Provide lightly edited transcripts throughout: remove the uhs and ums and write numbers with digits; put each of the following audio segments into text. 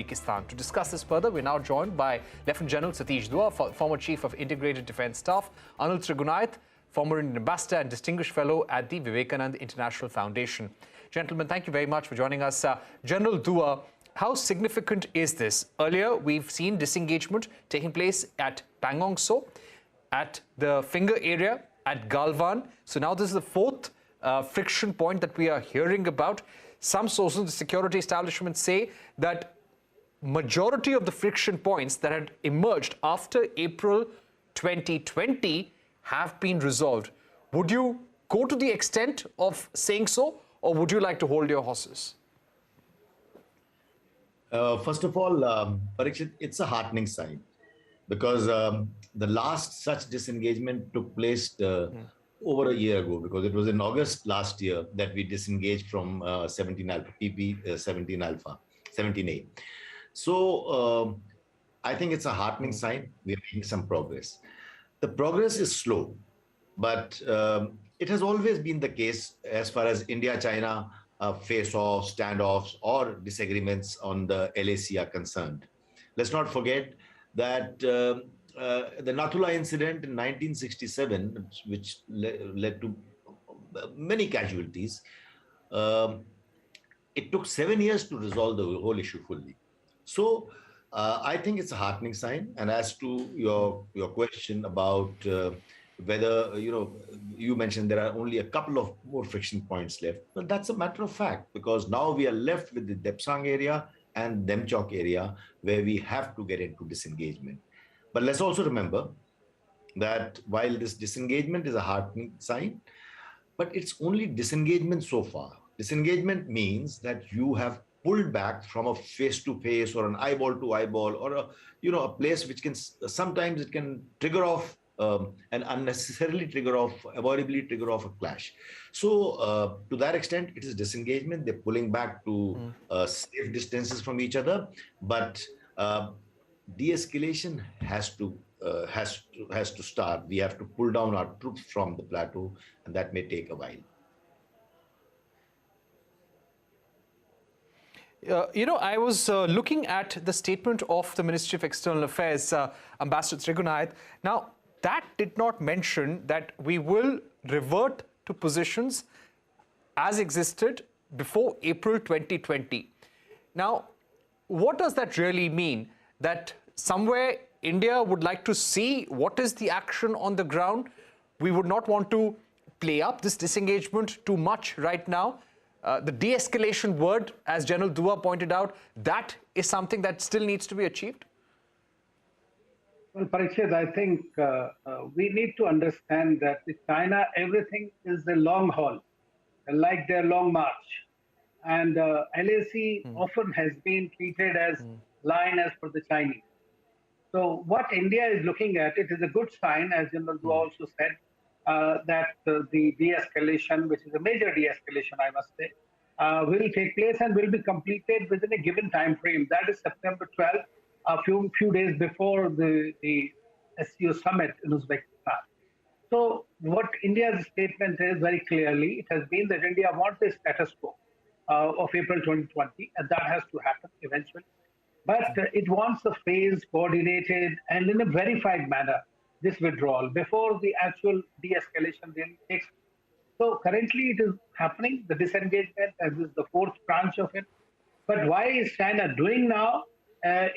Pakistan. To discuss this further, we're now joined by Lieutenant General Satish Dua, former Chief of Integrated Defence Staff, Anil Trigunath, former Indian Ambassador and Distinguished Fellow at the Vivekananda International Foundation. Gentlemen, thank you very much for joining us. General Dua, how significant is this? Earlier, we've seen disengagement taking place at Pangong So, at the Finger area, at Galwan. So now this is the fourth friction point that we are hearing about. Some sources in the security establishment say that majority of the friction points that had emerged after April 2020 have been resolved. Would you go to the extent of saying so, or would you like to hold your horses? First of all, Parikshit, it's a heartening sign because the last such disengagement took place over a year ago, because it was in August last year that we disengaged from 17 Alpha, PP-17 Alpha, 17A. So I think it's a heartening sign. We are making some progress. The progress is slow, but it has always been the case as far as India-China face-offs, standoffs, or disagreements on the LAC are concerned. Let's not forget that the Nathula incident in 1967, which led to many casualties, it took 7 years to resolve the whole issue fully. So I think it's a heartening sign. And as to your question about whether, you mentioned there are only a couple of more friction points left. Well, that's a matter of fact, because now we are left with the Depsang area and Demchok area where we have to get into disengagement. But let's also remember that while this disengagement is a heartening sign, but it's only disengagement so far. Disengagement means that you have pulled back from a face-to-face or an eyeball-to-eyeball or a place which can sometimes it can trigger off and unnecessarily avoidably trigger off a clash. So to that extent, it is disengagement. They're pulling back to safe distances from each other, but de-escalation has to start. We have to pull down our troops from the plateau, and that may take a while. I was looking at the statement of the Ministry of External Affairs, Ambassador Trigunath. Now, that did not mention that we will revert to positions as existed before April 2020. Now, what does that really mean? That somewhere India would like to see what is the action on the ground? We would not want to play up this disengagement too much right now. The de-escalation word, as General Dua pointed out, that is something that still needs to be achieved? Well, Parikshit, I think we need to understand that with China, everything is a long haul, like their long march. And LAC often has been treated as line as per the Chinese. So what India is looking at, it is a good sign, as General Dua also said, that the de-escalation, which is a major de-escalation, I must say, will take place and will be completed within a given time frame. That is September 12th, a few days before the SCO summit in Uzbekistan. So what India's statement is very clearly, it has been that India wants the status quo of April 2020, and that has to happen eventually. But it wants a phased, coordinated, and in a verified manner, this withdrawal before the actual de-escalation really takes place. So currently it is happening, the disengagement, as is the fourth branch of it. But why is China doing now?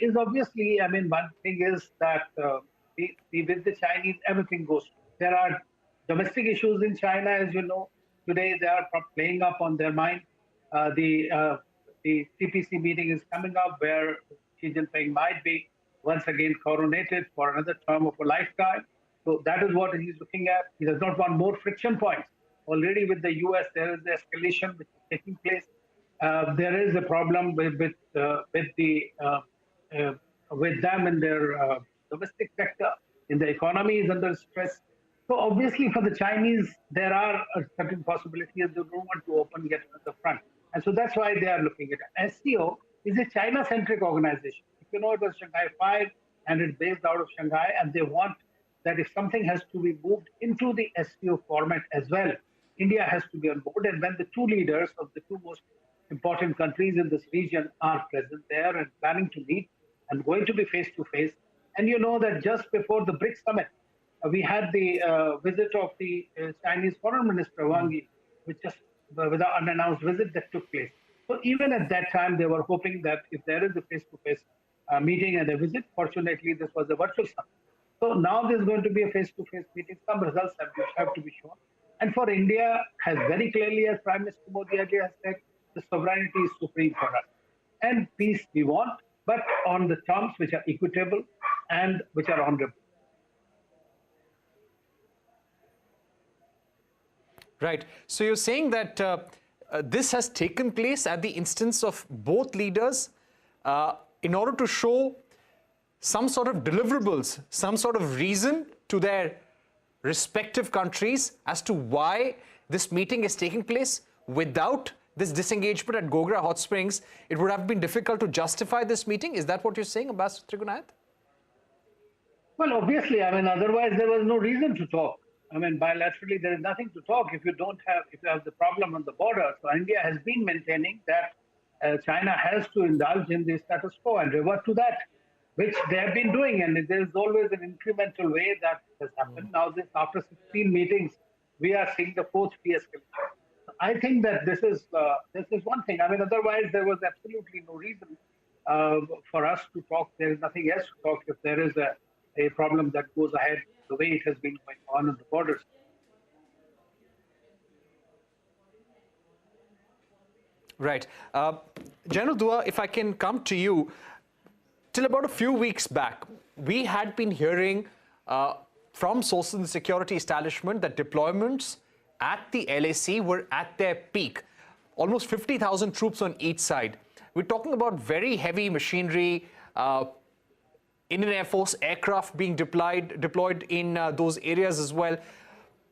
Is obviously, one thing is that with the Chinese, everything goes. There are domestic issues in China, as you know. Today they are playing up on their mind. The CPC meeting is coming up where Xi Jinping might be once again coronated for another term of a lifetime. So that is what he's looking at. He does not want more friction points. Already with the US, there is the escalation which is taking place. There is a problem with them in their domestic sector, in the economy is under stress. So obviously for the Chinese, there are certain possibilities they don't want to open yet another front. And so that's why they are looking at it. SCO is a China-centric organization. If you know, it was Shanghai 5 and it's based out of Shanghai, and they want that if something has to be moved into the SCO format as well, India has to be on board. And when the two leaders of the two most important countries in this region are present there and planning to meet and going to be face to face. And you know that just before the BRICS summit, we had the visit of the Chinese Foreign Minister Wang Yi, which just with an unannounced visit that took place. So even at that time, they were hoping that if there is a face-to-face meeting and a visit, fortunately, this was a virtual summit. So now there's going to be a face-to-face meeting. Some results have to be shown. And for India, has very clearly, as Prime Minister Modi earlier has said, the sovereignty is supreme for us. And peace we want, but on the terms which are equitable and which are honorable. Right. So you're saying that this has taken place at the instance of both leaders in order to show some sort of deliverables, some sort of reason to their respective countries as to why this meeting is taking place. Without this disengagement at Gogra-Hot Springs, it would have been difficult to justify this meeting. Is that what you're saying, Ambassador Trigunayat? Well, obviously, I mean, otherwise there was no reason to talk. I mean, bilaterally, there is nothing to talk if you have the problem on the border. So India has been maintaining that China has to indulge in the status quo and revert to that, which they have been doing. And there is always an incremental way that has happened. Now, after 16 meetings, we are seeing the fourth de-escalation. I think that this is one thing. I mean, otherwise, there was absolutely no reason for us to talk. There is nothing else to talk if there is a problem that goes ahead the way it has been going on the borders. Right. General Dua, if I can come to you, till about a few weeks back, we had been hearing from sources in the security establishment that deployments at the LAC were at their peak. Almost 50,000 troops on each side. We're talking about very heavy machinery, Indian Air Force aircraft being deployed in those areas as well.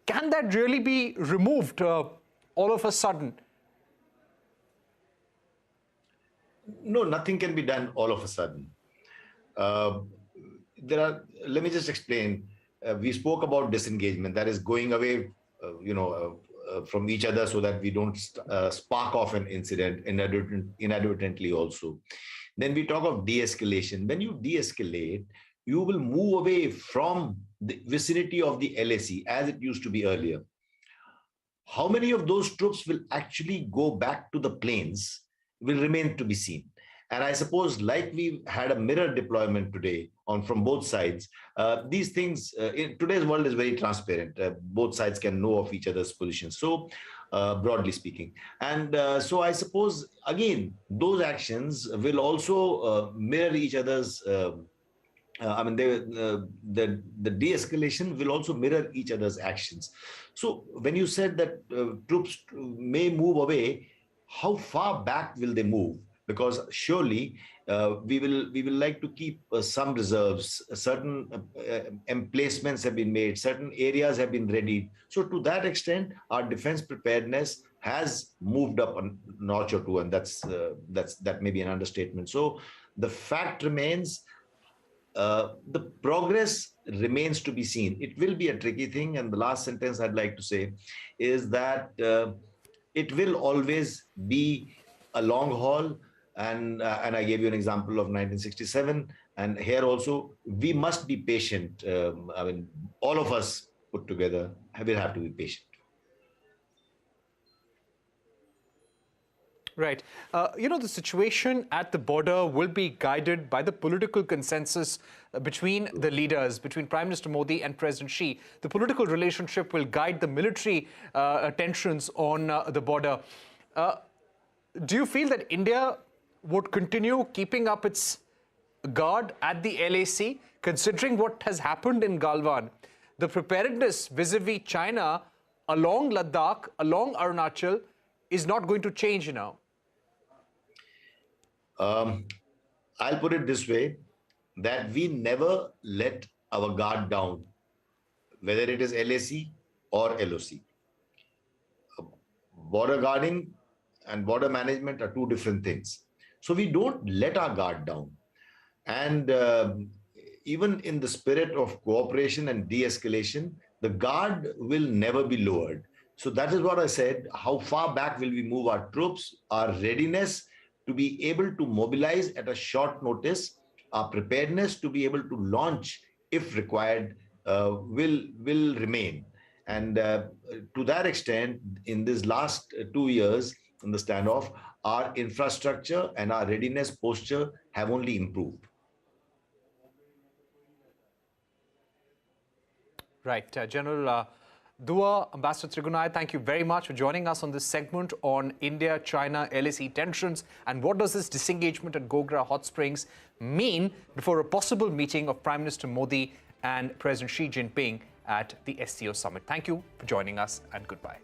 Can that really be removed all of a sudden? No, nothing can be done all of a sudden. Let me just explain. We spoke about disengagement, that is going away, from each other so that we don't spark off an incident inadvertently also. Then we talk of de-escalation. When you de-escalate, you will move away from the vicinity of the LAC as it used to be earlier. How many of those troops will actually go back to the plains will remain to be seen. And I suppose, like we had a mirror deployment today from both sides, these things in today's world is very transparent. Both sides can know of each other's positions. So, broadly speaking, and so I suppose again those actions will also mirror each other's. The de-escalation will also mirror each other's actions. So when you said that troops may move away, how far back will they move? Because surely we will like to keep some reserves. Certain emplacements have been made. Certain areas have been readied. So to that extent, our defense preparedness has moved up a notch or two, and that may be an understatement. So the fact remains. The progress remains to be seen. It will be a tricky thing. And the last sentence I'd like to say is that it will always be a long haul. And I gave you an example of 1967. And here also, we must be patient. All of us put together will have to be patient. Right. The situation at the border will be guided by the political consensus between the leaders, between Prime Minister Modi and President Xi. The political relationship will guide the military tensions on the border. Do you feel that India would continue keeping up its guard at the LAC, considering what has happened in Galwan? The preparedness vis-a-vis China along Ladakh, along Arunachal, is not going to change now. I'll put it this way, that we never let our guard down, whether it is LAC or LOC. Border guarding and border management are two different things. So we don't let our guard down. And even in the spirit of cooperation and de-escalation, the guard will never be lowered. So that is what I said. How far back will we move our troops, our readiness to be able to mobilize at a short notice, our preparedness to be able to launch if required will remain. And to that extent, in this last 2 years in the standoff, our infrastructure and our readiness posture have only improved. Right. General Dua, Ambassador Trigunai, thank you very much for joining us on this segment on India-China LAC tensions and what does this disengagement at Gogra-Hot Springs mean before a possible meeting of Prime Minister Modi and President Xi Jinping at the SCO summit. Thank you for joining us and goodbye.